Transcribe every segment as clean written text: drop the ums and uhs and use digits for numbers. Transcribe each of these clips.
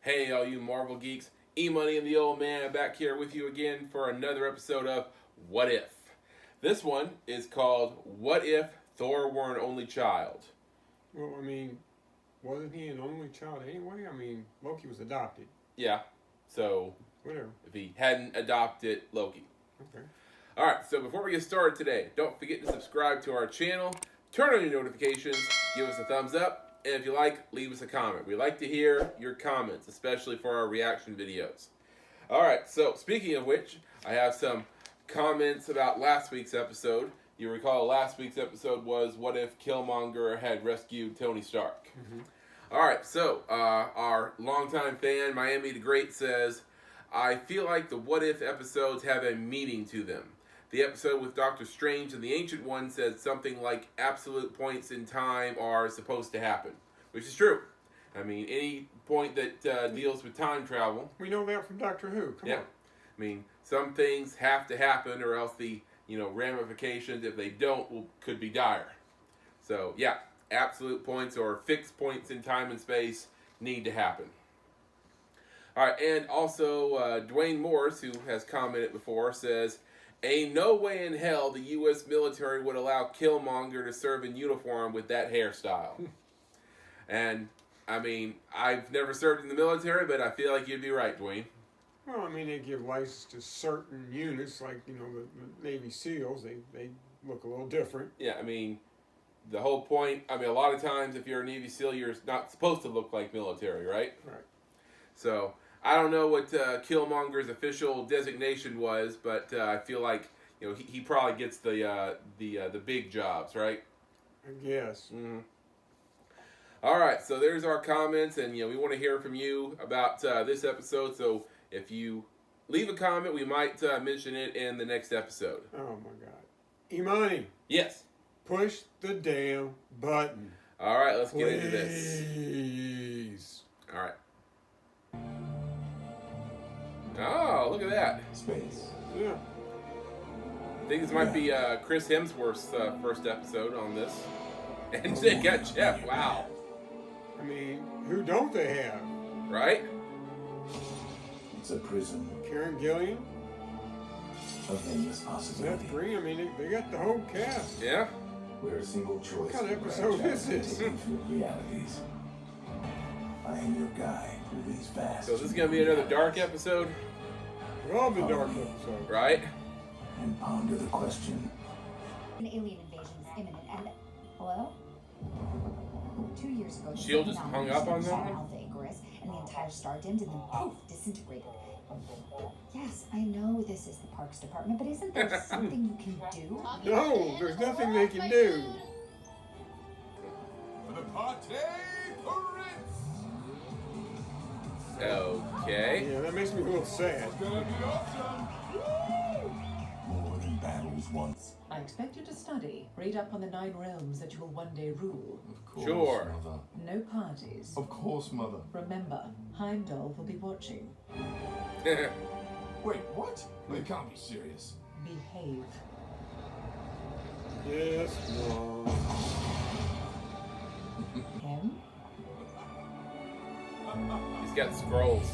Hey, all you Marvel geeks, EMoney and the old man back here with you again for another episode of What If? This one is called What If Thor Were an Only Child? Well, I mean, wasn't he an only child anyway? I mean, Loki was adopted. Yeah, so Whatever. if he hadn't adopted Loki. Okay. Alright, so before we get started today, don't forget to subscribe to our channel, turn on your notifications, give us a thumbs up, and if you like, leave us a comment. We like to hear your comments, especially for our reaction videos. Alright, so speaking of which, I have some comments about last week's episode. You recall last week's episode was What If Killmonger had rescued Tony Stark? Mm-hmm. Alright, so our longtime fan, Miami the Great, says, I feel like the What If episodes have a meaning to them. The episode with Doctor Strange and the Ancient One said something like absolute points in time are supposed to happen, which is true. I mean, any point that deals with time travel. We know that from Doctor Who. Come on. I mean, some things have to happen or else the ramifications, if they don't, could be dire. So, yeah, absolute points or fixed points in time and space need to happen. All right, and also Dwayne Morris, who has commented before, says, ain't no way in hell the U.S. military would allow Killmonger to serve in uniform with that hairstyle. And, I mean, I've never served in the military, but I feel like you'd be right, Dwayne. Well, I mean, they give license to certain units, like, the Navy SEALs. They look a little different. Yeah, I mean, the whole point, I mean, a lot of times if you're a Navy SEAL, you're not supposed to look like military, right? Right. So, I don't know what Killmonger's official designation was, but I feel like he probably gets the big jobs, right? I guess. Mm-hmm. All right, so there's our comments, and we want to hear from you about this episode. So if you leave a comment, we might mention it in the next episode. Oh my God, EMoney. Yes. Push the damn button. All right, let's get into this. Please. All right. Oh, look at that. Space. Yeah. I think this might be Chris Hemsworth's first episode on this. And they got Jeff. Wow. I mean, who don't they have? Right? It's a prison Karen Gillian? of endless Is possibility. that three? I mean, they got the whole cast. Yeah. Where a single choice kind of can episode branch out is into this? infinite realities. I am your guide through these vast. So this is going to be another dark episode, They've all been dark episodes. right? And ponder the question. An alien invasion is imminent, and hello? 2 years ago, the Shield just hung up on saw them? Alpha Icarus, and the entire star dimmed, and then poof, disintegrated. Yes, I know this is the Parks Department, but isn't there something you can do? No, there's nothing they can do. For the party, Okay. Yeah, that makes me a little sad. It's gonna be awesome. More than battles once. I expect you to study, read up on the 9 realms that you will one day rule. Of course, Sure. Mother. No parties. Of course, Mother. Remember, Heimdall will be watching. Wait, what? Well, you can't be serious. Behave. Yes, Mom. Him? He's got scrolls.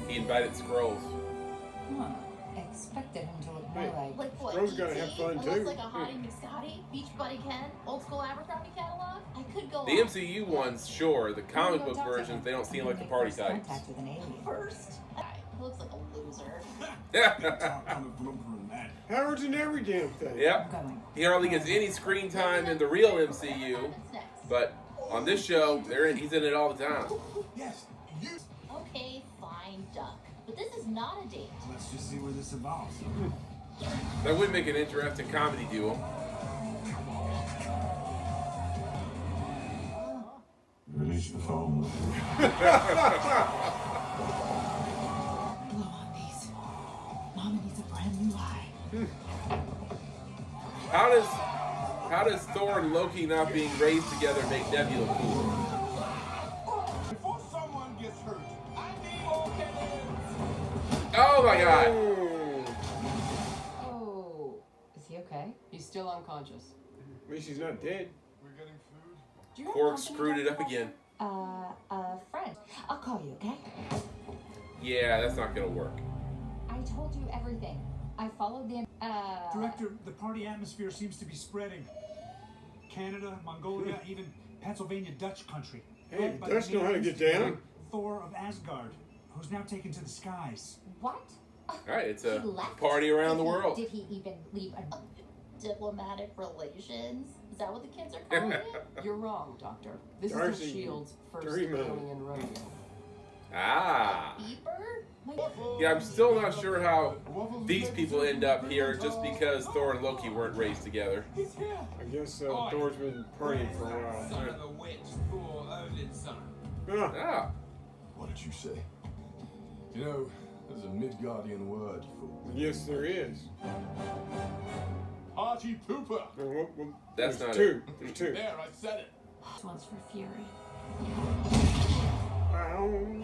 He invited scrolls. Huh. I expected him to look more Hey. like... Like what? Rose gotta have ET? fun, It too. looks like a Hottie McScotty, Beach Buddy Ken, old school Abercrombie catalog. I could go The on. MCU ones, sure. The comic book Don't talk to versions, him. they don't seem I'm like gonna the party make first types. contact with an alien. First. He looks like a loser. Howard's in every damn thing. Yep. I'm going. He hardly gets any screen time in the real MCU, What's next? but on this show, he's in it all the time. Yes, you. Okay, fine, duck. But this is not a date. Let's just see where this evolves. That would make an interesting comedy duo. Release the phone. Blow on these. Mama needs a brand new eye. How does Thor and Loki not being raised together make Nebula cool? Before someone gets hurt, I need more cannons. Oh my God! Oh, is he okay? He's still unconscious. At least he's not dead. We're getting food. Do you have Korg company screwed it down up there? again. a friend. I'll call you, okay? Yeah, that's not gonna work. I told you everything. I followed the, Director, the party atmosphere seems to be spreading. Canada, Mongolia, even Pennsylvania Dutch country. Hey, Led by Dutch the know how to nameless get down. Thor of Asgard, who's now taken to the skies. What? Alright, it's He a left? party around the world. Did he even leave a... Diplomatic relations? Is that what the kids are calling it? You're wrong, Doctor. This Darcy, is the Shield's first dirty man. alien rodeo. Ah. Beeper? Yeah, I'm still not sure how these people end up here just because Thor and Loki weren't raised together. He's here. I guess Thor's been partying for a while. Son of the witch, Thor, Odin's son. Ah, Ah. What did you say? You know, there's a Midgardian word for yes, there is. party pooper. That's There's not two. There's two. There, I said it. This one's for Fury. Ow.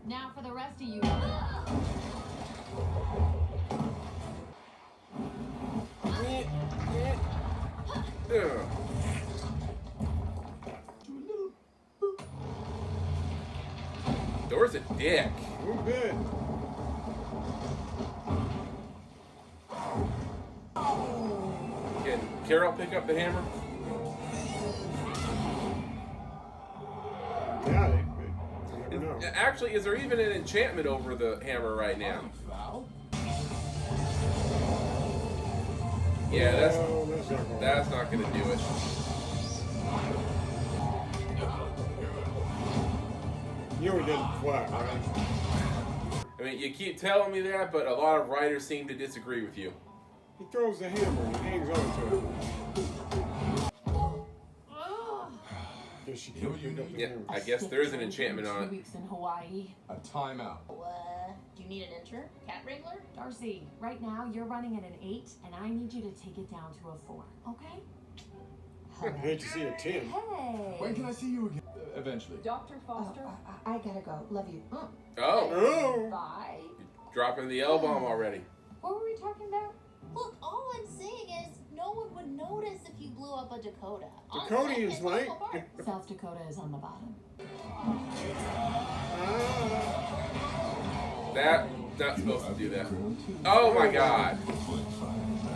Now for the rest of you. Ugh. Thor's a dick. We're good. Can Carol pick up the hammer? Got it. But you never know. Actually, is there even an enchantment over the hammer right now? Foul. Yeah, No, that's not going that's not gonna do it. You know he didn't fly, right? I mean, you keep telling me that, but a lot of writers seem to disagree with you. He throws the hammer and he hangs on to it. Guess she can't pick up the Yeah, hammer. I guess there is an enchantment on 2 it. weeks in Hawaii. A timeout. Do you need an intern? Cat wrangler? Darcy, right now you're running at an 8, and I need you to take it down to a 4, okay? I hate to see a 10. Hey. When can I see you again? Eventually. Dr. Foster? I gotta go. Love you. Oh, Oh! Bye. dropping the L-bomb already. What were we talking about? Look, all I'm saying is no one would notice if you blew up a Dakota. Dakotans, mate. South Dakota is on the bottom. That, not supposed to do that. Oh my god.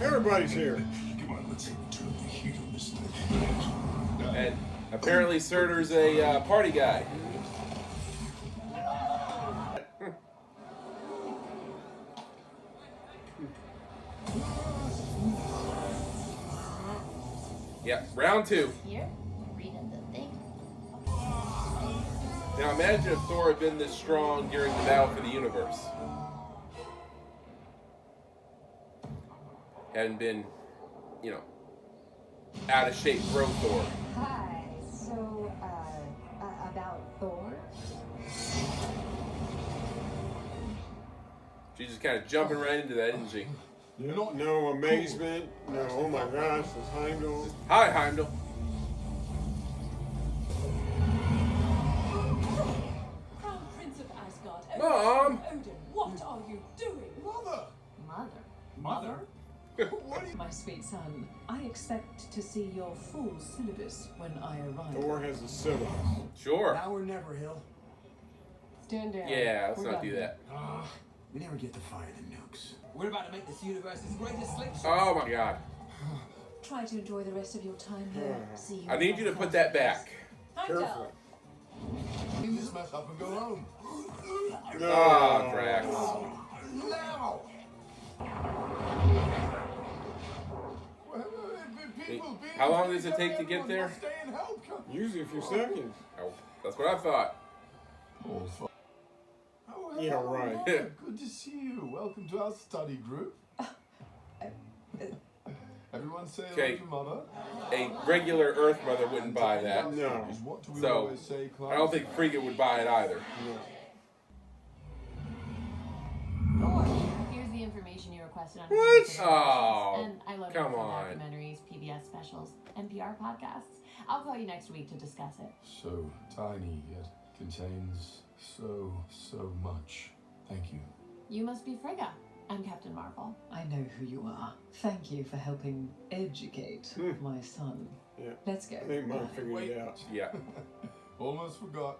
Everybody's here. And apparently Surtur's a party guy. Yeah, round 2. Here, reading the thing. Now imagine if Thor had been this strong during the battle for the universe. Hadn't been, you know, out of shape bro Thor. Hi. So, about Thor? She's just kind of jumping right into that, isn't she? No amazement. No, oh my gosh, this Heimdall. Hi, Heimdall. Crown Prince of Asgard. Mom! Odin, what are you doing? Mother! Mother? What are you... My sweet son, I expect to see your full syllabus when I arrive. Thor has a syllabus. Sure. Now or never, Hill. Stand down. Yeah, let's We're not done. do that. We never get to fire the nukes. We're about to make this universe's greatest slingshot. Oh my god. Try to enjoy the rest of your time here. See you. I need you to put that back. Carefully. Clean this mess up and go home. No. Ah, Drax. Now! How long does it take to get there? Usually a few seconds. Oh, that's what I thought. Oh, Yeah, right. hello. Good to see you. Welcome to our study group. Everyone say hello Okay. to Mother. A regular Earth mother wouldn't buy that. No. Is what do we So, always say, I don't think Frigga would buy it either. Here's the information you requested on What? Oh, and I loaded come some on. documentaries, PBS specials, NPR podcasts. I'll call you next week to discuss it. So tiny, yet contains so much. Thank you. You must be Frigga. I'm Captain Marvel. I know who you are. Thank you for helping educate my son. Yeah. Let's go. I think Mom figured Wait. it out. Yeah. Almost forgot.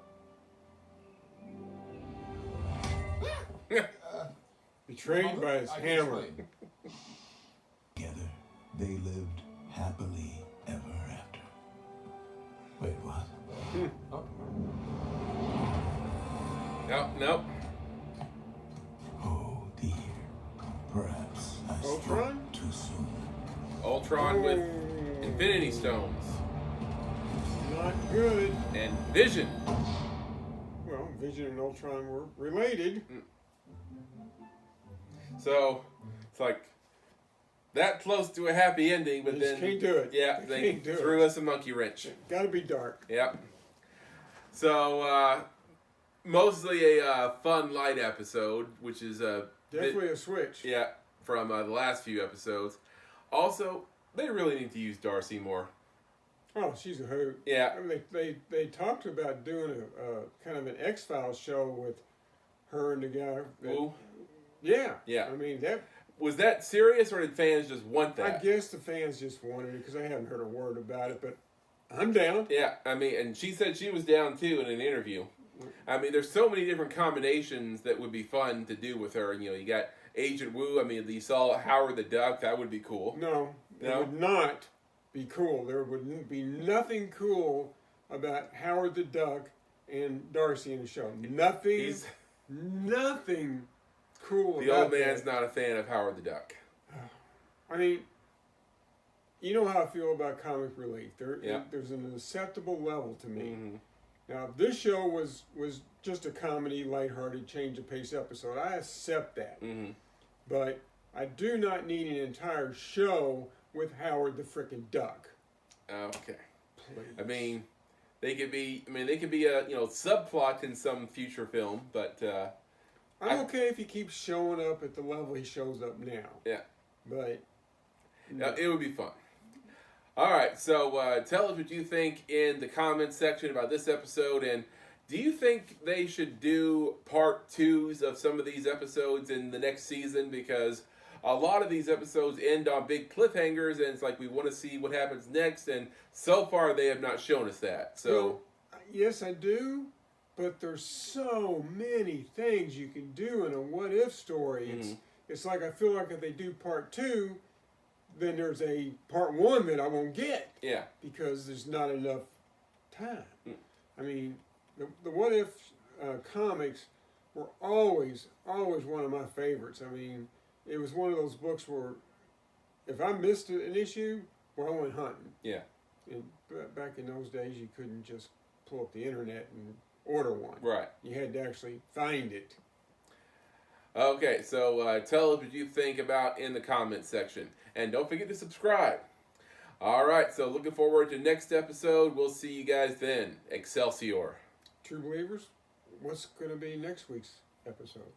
Betrayed Mother, by his I can hammer. explain. Together, they lived happily ever after. Wait, what? Oh, Nope. Oh dear. Perhaps I Ultron? spoke too soon. Ultron with Oh, Infinity Stones not good. and Vision. Well, Vision and Ultron were related. So it's like that close to a happy ending, but They then just can't do it. Yeah, They they can't do threw it. us a monkey wrench. Gotta be dark. Yep. So mostly a fun light episode, which is Definitely a switch. yeah, from the last few episodes. Also, they really need to use Darcy more. Oh, she's a hoot. Yeah. I mean, they talked about doing a kind of an X-Files show with her and the guy. that- Ooh. Yeah. Yeah. I mean, that. Was that serious, or did fans just want I that? guess the fans just wanted it because I haven't heard a word about it, but I'm down. Yeah, I mean, and she said she was down too in an interview. I mean, there's so many different combinations that would be fun to do with her. You know, you got Agent Wu. I mean, you saw Howard the Duck. That would be cool. No, it No? would not be cool. There would be nothing cool about Howard the Duck and Darcy in the show. Nothing. He's Nothing cool the about old man's that. not a fan of Howard the Duck. I mean, you know how I feel about comic relief. Yeah. There's an acceptable level to me. Mhm. Now, if this show was just a comedy, lighthearted, change of pace episode, I accept that. Mhm. But I do not need an entire show with Howard the frickin' Duck. Okay. Please. I mean, they could be. I mean, they could be a subplot in some future film, but I'm okay if he keeps showing up at the level he shows up now. yeah, But it would be fun. All right, so tell us what you think in the comments section about this episode, and do you think they should do part 2s of some of these episodes in the next season? Because a lot of these episodes end on big cliffhangers, and it's like we want to see what happens next, and so far they have not shown us that. So, well, yes, I do. But there's so many things you can do in a what if story. It's like I feel like if they do part 2, then there's a part 1 that I won't get yeah. because there's not enough time. I mean, the what if comics were always one of my favorites. I mean, it was one of those books where if I missed an issue, well, I went hunting. Yeah. And back in those days, you couldn't just pull up the internet and order one. Right. You had to actually find it. Okay, so tell us what you think about in the comments section. And don't forget to subscribe. All right, so looking forward to next episode. We'll see you guys then. Excelsior. True Believers, what's going to be next week's episode?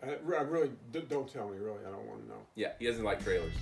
I really, don't tell me, really. I don't want to know. Yeah, he doesn't like trailers.